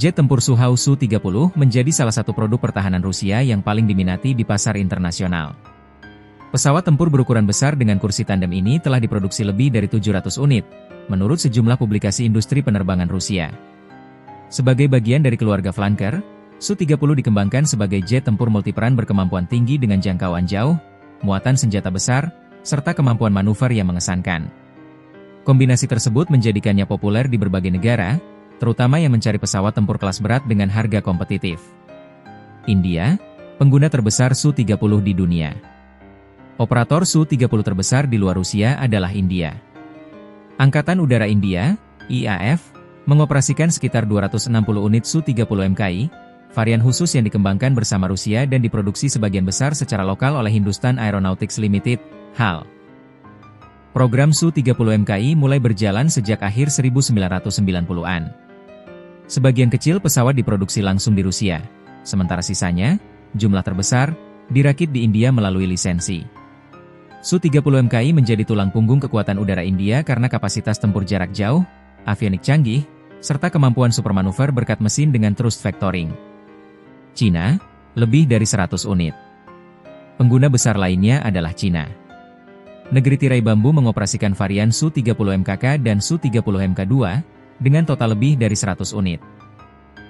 Jet tempur Sukhoi Su-30 menjadi salah satu produk pertahanan Rusia yang paling diminati di pasar internasional. Pesawat tempur berukuran besar dengan kursi tandem ini telah diproduksi lebih dari 700 unit, menurut sejumlah publikasi industri penerbangan Rusia. Sebagai bagian dari keluarga flanker, Su-30 dikembangkan sebagai jet tempur multiperan berkemampuan tinggi dengan jangkauan jauh, muatan senjata besar, serta kemampuan manuver yang mengesankan. Kombinasi tersebut menjadikannya populer di berbagai negara, terutama yang mencari pesawat tempur kelas berat dengan harga kompetitif. India, pengguna terbesar Su-30 di dunia. Operator Su-30 terbesar di luar Rusia adalah India. Angkatan Udara India, IAF, mengoperasikan sekitar 260 unit Su-30 MKI, varian khusus yang dikembangkan bersama Rusia dan diproduksi sebagian besar secara lokal oleh Hindustan Aeronautics Limited, HAL. Program Su-30 MKI mulai berjalan sejak akhir 1990-an. Sebagian kecil pesawat diproduksi langsung di Rusia, sementara sisanya, jumlah terbesar, dirakit di India melalui lisensi. Su-30 MKI menjadi tulang punggung kekuatan udara India karena kapasitas tempur jarak jauh, avionik canggih, serta kemampuan supermanuver berkat mesin dengan thrust vectoring. Cina, lebih dari 100 unit. Pengguna besar lainnya adalah Cina. Negeri tirai bambu mengoperasikan varian Su-30 MKK dan Su-30 MK2, dengan total lebih dari 100 unit.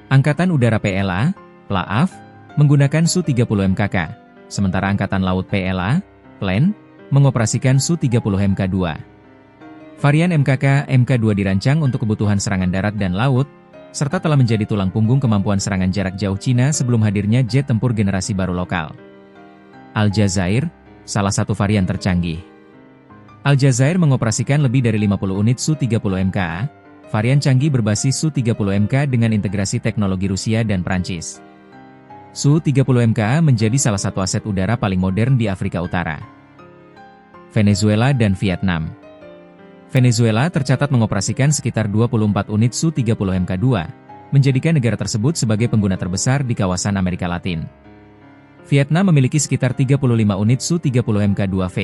Angkatan Udara PLA, PLAAF, menggunakan Su-30 MKK, sementara Angkatan Laut PLA, PLAN, mengoperasikan Su-30 MK2. Varian MKK, MK2 dirancang untuk kebutuhan serangan darat dan laut, serta telah menjadi tulang punggung kemampuan serangan jarak jauh Cina sebelum hadirnya jet tempur generasi baru lokal. Aljazair, salah satu varian tercanggih. Aljazair mengoperasikan lebih dari 50 unit Su-30 MKA, varian canggih berbasis Su-30 MK dengan integrasi teknologi Rusia dan Prancis. Su-30 MKA menjadi salah satu aset udara paling modern di Afrika Utara. Venezuela dan Vietnam. Venezuela tercatat mengoperasikan sekitar 24 unit Su-30 MK2, menjadikan negara tersebut sebagai pengguna terbesar di kawasan Amerika Latin. Vietnam memiliki sekitar 35 unit Su-30 MK2V.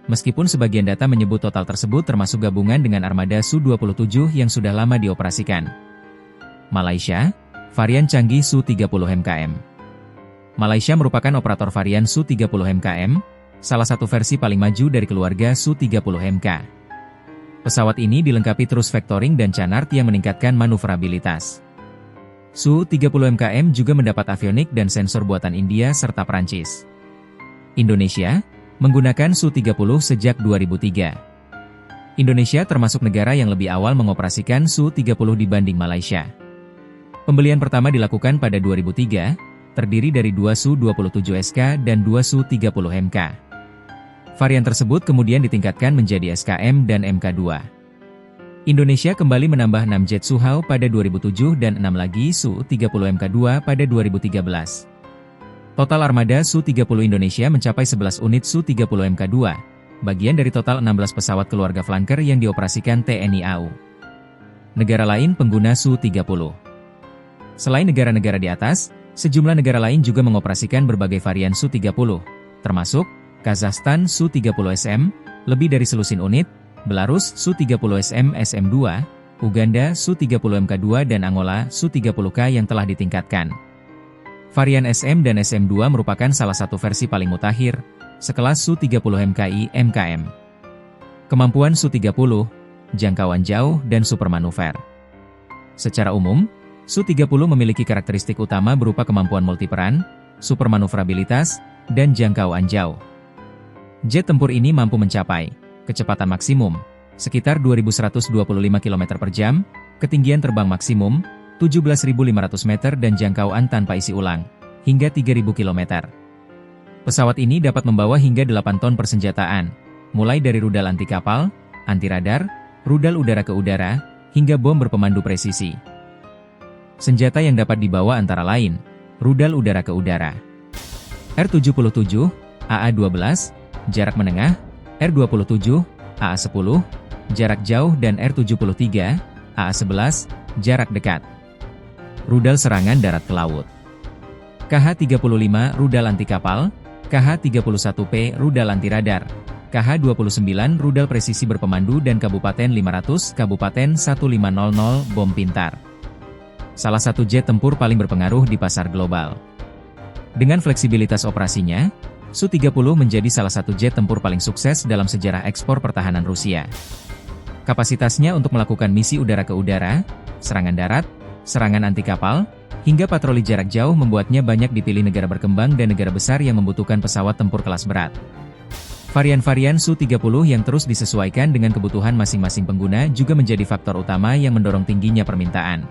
Meskipun sebagian data menyebut total tersebut termasuk gabungan dengan armada Su-27 yang sudah lama dioperasikan. Malaysia, varian canggih Su-30 MKM. Malaysia merupakan operator varian Su-30 MKM, salah satu versi paling maju dari keluarga Su-30 MK. Pesawat ini dilengkapi thrust vectoring dan canard yang meningkatkan manuverabilitas. Su-30 MKM juga mendapat avionik dan sensor buatan India serta Prancis. Indonesia menggunakan Su-30 sejak 2003. Indonesia termasuk negara yang lebih awal mengoperasikan Su-30 dibanding Malaysia. Pembelian pertama dilakukan pada 2003, terdiri dari 2 Su-27SK dan 2 Su-30 MK. Varian tersebut kemudian ditingkatkan menjadi SKM dan MK2. Indonesia kembali menambah 6 jet Sukhoi pada 2007 dan 6 lagi Su-30 MK2 pada 2013. Total armada Su-30 Indonesia mencapai 11 unit Su-30 MK2, bagian dari total 16 pesawat keluarga flanker yang dioperasikan TNI AU. Negara lain pengguna Su-30. Selain negara-negara di atas, sejumlah negara lain juga mengoperasikan berbagai varian Su-30, termasuk Kazakhstan Su-30SM, lebih dari selusin unit, Belarus Su-30SM SM2, Uganda Su-30 MK2 dan Angola Su-30K yang telah ditingkatkan. Varian SM dan SM2 merupakan salah satu versi paling mutakhir, sekelas Su-30 MKI MKM. Kemampuan Su-30, jangkauan jauh dan supermanuver. Secara umum, Su-30 memiliki karakteristik utama berupa kemampuan multiperan, supermanuverabilitas, dan jangkauan jauh. Jet tempur ini mampu mencapai kecepatan maksimum sekitar 2.125 km per jam, ketinggian terbang maksimum 17.500 meter dan jangkauan tanpa isi ulang hingga 3.000 km. Pesawat ini dapat membawa hingga 8 ton persenjataan, mulai dari rudal anti kapal, anti radar, rudal udara ke udara, hingga bom berpemandu presisi. Senjata yang dapat dibawa antara lain, rudal udara ke udara, R-77, AA-12, jarak menengah, R-27, AA-10, jarak jauh dan R-73, AA-11, jarak dekat. Rudal serangan darat ke laut. KH-35 rudal anti kapal, KH-31P rudal anti radar, KH-29 rudal presisi berpemandu dan Kabupaten 500 Kabupaten 1500 bom pintar. salah satu jet tempur paling berpengaruh di pasar global. Dengan fleksibilitas operasinya, Su-30 menjadi salah satu jet tempur paling sukses dalam sejarah ekspor pertahanan Rusia. Kapasitasnya untuk melakukan misi udara ke udara, serangan darat, serangan anti kapal, hingga patroli jarak jauh membuatnya banyak dipilih negara berkembang dan negara besar yang membutuhkan pesawat tempur kelas berat. Varian-varian Su-30 yang terus disesuaikan dengan kebutuhan masing-masing pengguna juga menjadi faktor utama yang mendorong tingginya permintaan.